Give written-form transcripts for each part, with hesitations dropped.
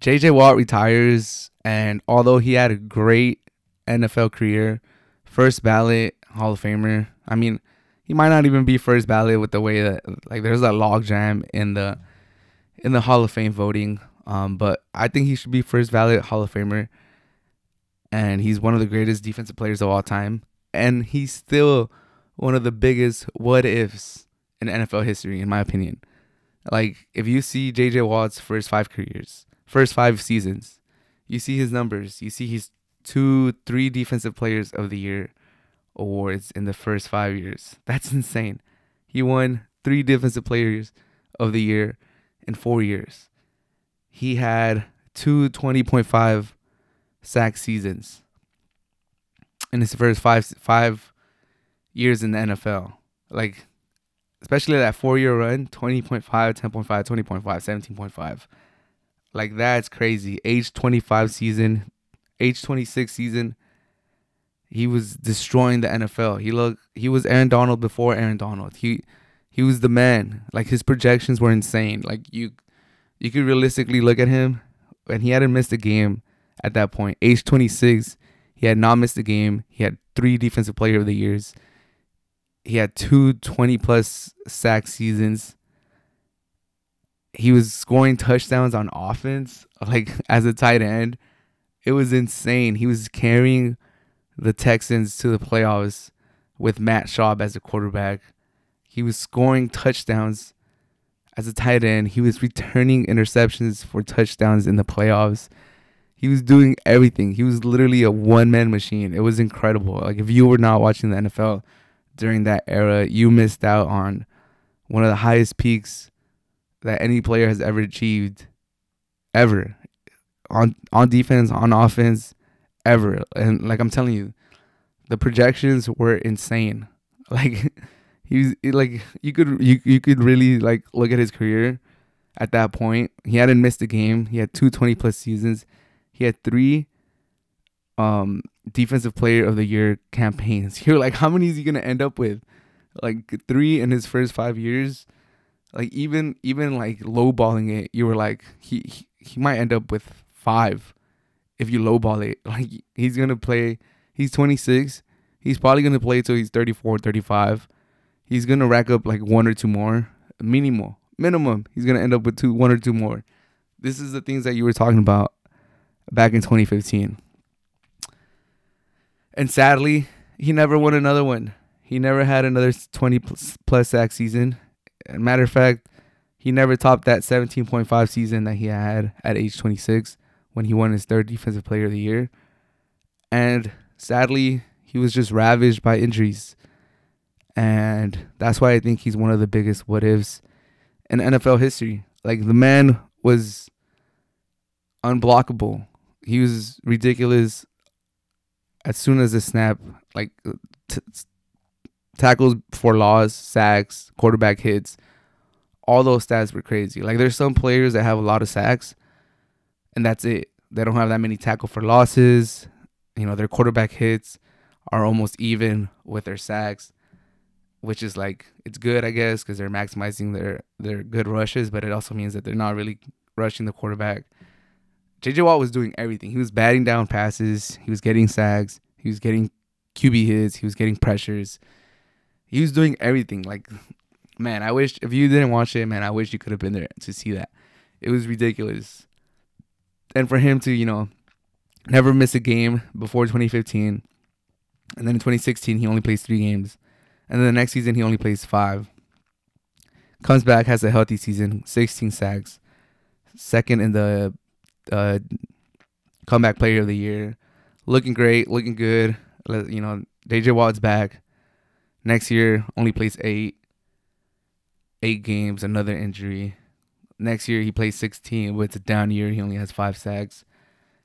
JJ Watt retires, and although he had a great NFL career, first ballot Hall of Famer. I mean, he might not even be first ballot with the way that like there's a logjam in the Hall of Fame voting. But I think he should be first ballot Hall of Famer, and he's one of the greatest defensive players of all time, and he's still one of the biggest what ifs in NFL history, in my opinion. Like, if you see JJ Watt's first 5 seasons, you see his numbers, you see his 3 defensive players of the year awards in the first 5 years. That's insane. He won 3 defensive players of the year in 4 years. He had 2 20.5 sack seasons in his first five years in the NFL. Like, especially that 4-year run, 20.5, 10.5, 20.5, 17.5. Like, that's crazy. Age 26 season, he was destroying the NFL. He was Aaron Donald before Aaron Donald. He was the man. Like, his projections were insane. Like, you could realistically look at him, and he hadn't missed a game at that point. Age 26, he had not missed a game. He had 3 defensive player of the years. He had 2 20-plus sack seasons. He was scoring touchdowns on offense, like, as a tight end. It was insane. He was carrying the Texans to the playoffs with Matt Schaub as a quarterback. He was scoring touchdowns as a tight end. He was returning interceptions for touchdowns in the playoffs. He was doing everything. He was literally a one-man machine. It was incredible. Like, if you were not watching the NFL during that era, you missed out on one of the highest peaks that any player has ever achieved, ever, on defense, on offense, ever. And like, I'm telling you, the projections were insane. Like, you could really like look at his career at that point. He hadn't missed a game. He had 2 20-plus seasons. He had 3 defensive player of the year campaigns. You're like, how many is he gonna end up with? Like, 3 in his first 5 years. Like, even like lowballing it, you were like, he might end up with 5 if you lowball it. Like, he's gonna play. He's 26. He's probably gonna play till he's 34, 35. He's gonna rack up like 1 or 2 more minimum. He's gonna end up with 1 or 2 more. This is the things that you were talking about back in 2015. And sadly, he never won another one. He never had another 20-plus sack season. Matter of fact, he never topped that 17.5 season that he had at age 26 when he won his 3rd Defensive Player of the Year. And sadly, he was just ravaged by injuries. And that's why I think he's one of the biggest what-ifs in NFL history. Like, the man was unblockable. He was ridiculous as soon as the snap. Like, tackles for loss, sacks, quarterback hits, all those stats were crazy. Like, there's some players that have a lot of sacks, and that's it. They don't have that many tackle for losses. You know, their quarterback hits are almost even with their sacks, which is like, it's good, I guess, because they're maximizing their good rushes, but it also means that they're not really rushing the quarterback. JJ Watt was doing everything. He was batting down passes. He was getting sacks. He was getting QB hits. He was getting pressures. He was doing everything. Like, man, I wish, if you didn't watch it, man, I wish you could have been there to see that. It was ridiculous. And for him to, you know, never miss a game before 2015. And then in 2016, he only plays 3 games. And then the next season, he only plays 5. Comes back, has a healthy season, 16 sacks. 2nd in the comeback player of the year. Looking great, looking good. You know, JJ Watt's back. Next year, only plays 8 games, another injury. Next year, he plays 16, but it's a down year. He only has 5 sacks.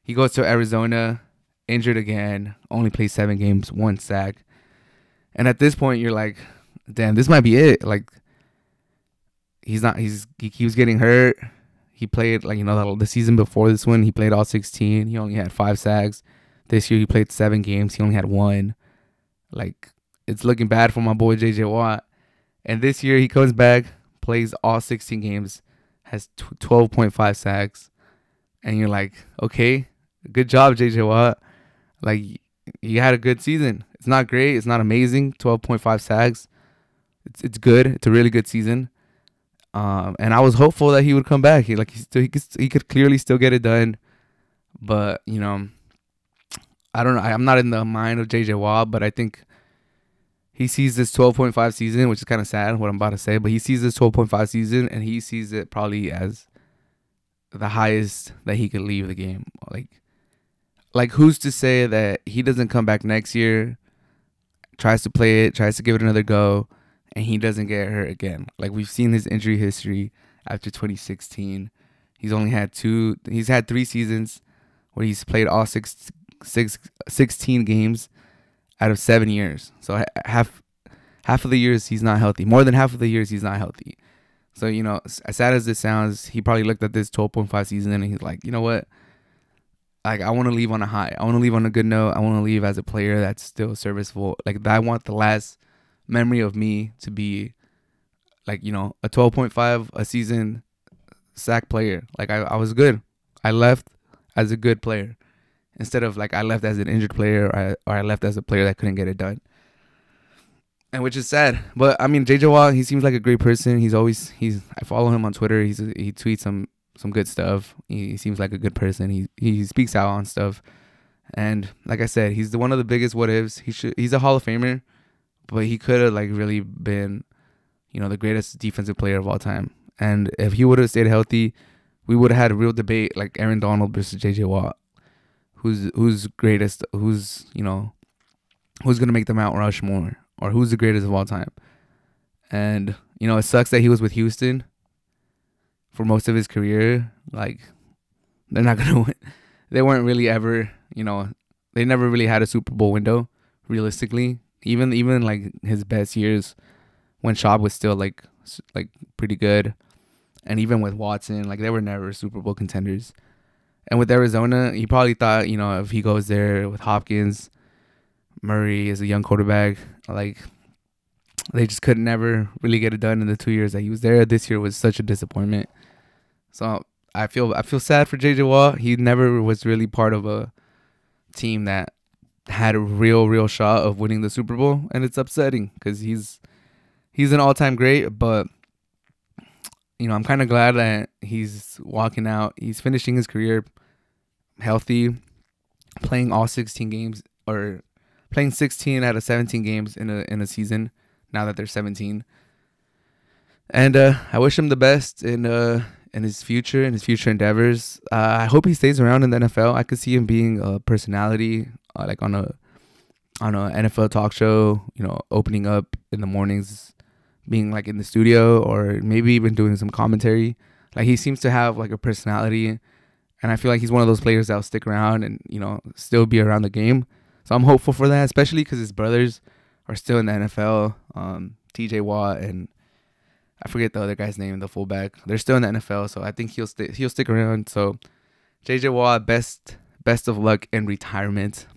He goes to Arizona, injured again, only plays 7 games, 1 sack. And at this point, you're like, damn, this might be it. Like, he keeps getting hurt. He played, like, you know, the season before this one, he played all 16. He only had 5 sacks. This year, he played 7 games. He only had 1. Like, it's looking bad for my boy JJ Watt. And this year, he comes back, plays all 16 games, has 12.5 sacks, and you're like, okay, good job, JJ Watt. Like, you had a good season. It's not great. It's not amazing. 12.5 sacks. It's good. It's a really good season. And I was hopeful that he would come back. He could clearly still get it done. But, you know, I don't know. I'm not in the mind of JJ Watt, but I think he sees this 12.5 season, which is kind of sad what I'm about to say, but he sees this 12.5 season and he sees it probably as the highest that he could leave the game. Like who's to say that he doesn't come back next year, tries to play it, tries to give it another go, and he doesn't get hurt again. Like, we've seen his injury history after 2016. He's had 3 seasons where he's played all 16 games out of 7 years. So half of the years he's not healthy. More than half of the years he's not healthy. So, you know, as sad as this sounds, he probably looked at this 12.5 season and he's like, you know what? Like, I want to leave on a high. I want to leave on a good note. I want to leave as a player that's still serviceable. Like, I want the last memory of me to be, like, you know, a 12.5 a season sack player. Like, I was good. I left as a good player instead of, like, I left as an injured player or I left as a player that couldn't get it done. And which is sad. But, I mean, JJ Watt, he seems like a great person. I follow him on Twitter. He tweets some good stuff. He seems like a good person. He speaks out on stuff. And like I said, he's one of the biggest what ifs. He's a Hall of Famer, but he could have, like, really been, you know, the greatest defensive player of all time. And if he would have stayed healthy, we would have had a real debate, like Aaron Donald versus JJ Watt. Who's greatest? Who's gonna make the Mount Rushmore? Or who's the greatest of all time? And, you know, it sucks that he was with Houston for most of his career. Like, they're not going to win. They weren't really ever, you know, they never really had a Super Bowl window, realistically. Even like, his best years when Schaub was still, like pretty good. And even with Watson, like, they were never Super Bowl contenders. And with Arizona, he probably thought, you know, if he goes there with Hopkins, Murray is a young quarterback, like, they just could never really get it done in the 2 years that he was there. This year was such a disappointment. So I feel sad for JJ Watt. He never was really part of a team that had a real shot of winning the Super Bowl, and it's upsetting because he's an all-time great. But, you know, I'm kind of glad that he's walking out. He's finishing his career healthy, playing all 16 games, or playing 16 out of 17 games in a season now that they're 17. And I wish him the best in his future endeavors. I hope he stays around in the NFL. I could see him being a personality, like on a NFL talk show, you know, opening up in the mornings, being like in the studio, or maybe even doing some commentary. Like, he seems to have like a personality, and I feel like he's one of those players that'll stick around and, you know, still be around the game. So I'm hopeful for that, especially because his brothers are still in the NFL. TJ Watt and I forget the other guy's name, the fullback. They're still in the NFL, so I think he'll stick around. So JJ Watt, best of luck in retirement.